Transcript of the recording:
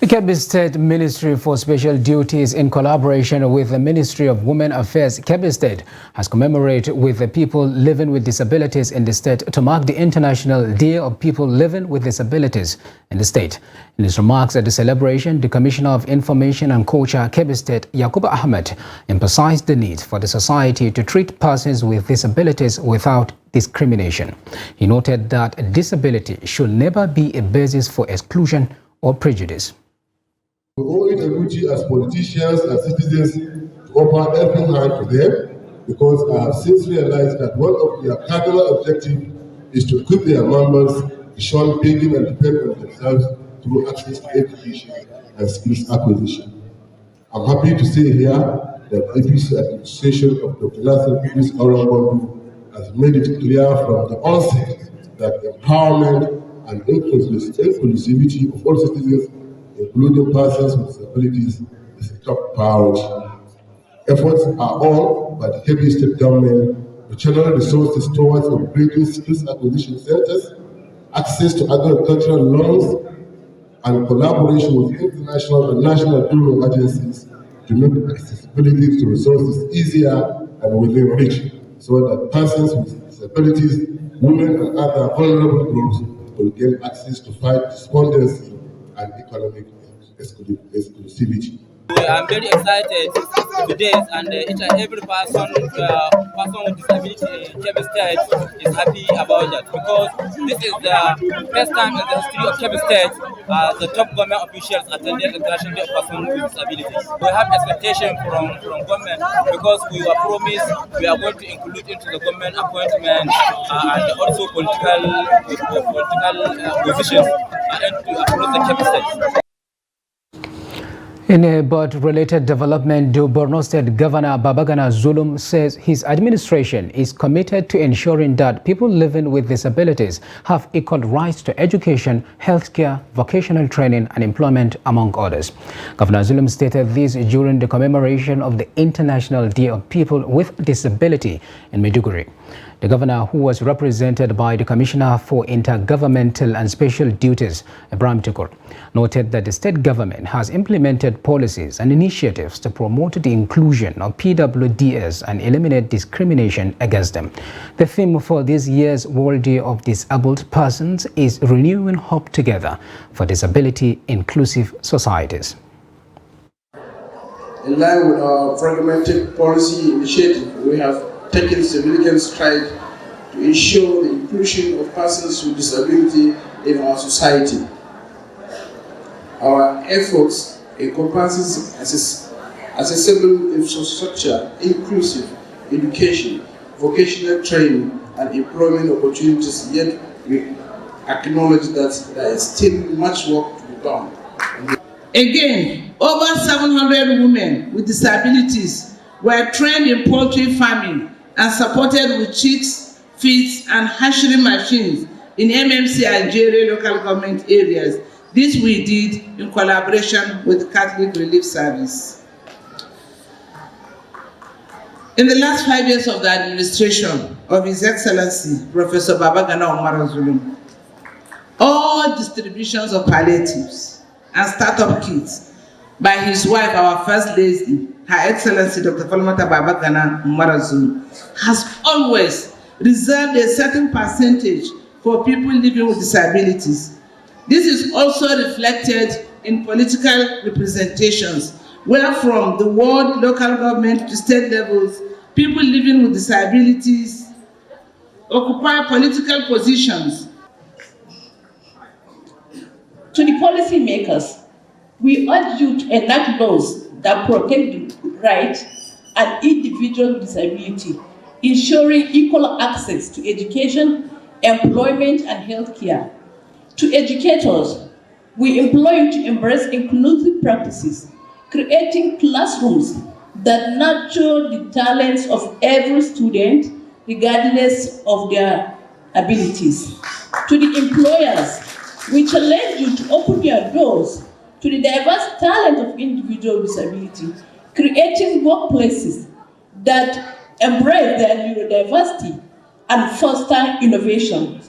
The Kebbi State Ministry for Special Duties, in collaboration with the Ministry of Women Affairs, Kebbi State, has commemorated with the people living with disabilities in the state to mark the International Day of People Living with Disabilities in the state. In his remarks at the celebration, the Commissioner of Information and Culture, Kebbi State, Yakubu Ahmed, emphasized the need for the society to treat persons with disabilities without discrimination. He noted that disability should never be a basis for exclusion or prejudice. We owe it a duty as politicians and citizens to offer every hand to them, because I have since realized that one of their cardinal objectives is to equip their members beyond begging and depend on themselves through access to education and skills acquisition. I'm happy to say here that APC administration of Dr. Nasser Idris Aurangbandu has made it clear from the onset that empowerment and inclusivity of all citizens, including persons with disabilities, is a top priority. Efforts are on by the Kebbi State government to channel resources towards upgrading skills acquisition centers, access to agricultural loans, and collaboration with international and national donor agencies to make accessibility to resources easier and within reach, so that persons with disabilities, women, and other vulnerable groups will gain access to fight despondency and economic exclusivity. I'm very excited today, and each and every person with disability in Kebbi State is happy about that, because this is the first time in the history of Kebbi State the top government officials attended the International Day of Persons with Disabilities. We have expectation from government, because we were promised we are going to include into the government appointment and also political positions across the Kebbi State. In a but-related development, the Borno State Governor Babagana Zulum says his administration is committed to ensuring that people living with disabilities have equal rights to education, healthcare, vocational training, and employment, among others. Governor Zulum stated this during the commemoration of the International Day of People with Disability in Maiduguri. The governor, who was represented by the Commissioner for Intergovernmental and Special Duties, Ibrahim Tukur, noted that the state government has implemented policies and initiatives to promote the inclusion of PLWDs and eliminate discrimination against them. The theme for this year's World Day of Disabled Persons is Renewing Hope Together for Disability-Inclusive Societies. In line with our pragmatic policy initiative, we have taken significant strides to ensure the inclusion of persons with disability in our society. Our efforts encompasses accessible infrastructure, inclusive education, vocational training, and employment opportunities, yet we acknowledge that there is still much work to be done. Again, over 700 women with disabilities were trained in poultry farming and supported with chicks, feeds, and hatchery machines in MMC and JRA local government areas. This we did in collaboration with the Catholic Relief Service. In the last 5 years of the administration of His Excellency, Professor Babagana Umar Zulum, all distributions of palliatives and startup kits by his wife, our First Lady, Her Excellency Dr. Falmata Babagana Umar Zulum, has always reserved a certain percentage for people living with disabilities. This is also reflected in political representations, where from the ward, local government to state levels, people living with disabilities occupy political positions. To the policy makers, we urge you to enact laws that protect the right and individual with disability, ensuring equal access to education, employment, and healthcare. To educators, we implore you to embrace inclusive practices, creating classrooms that nurture the talents of every student, regardless of their abilities. To the employers, we challenge you to open your doors to the diverse talent of individuals with disability, creating workplaces that embrace their neurodiversity and foster innovation.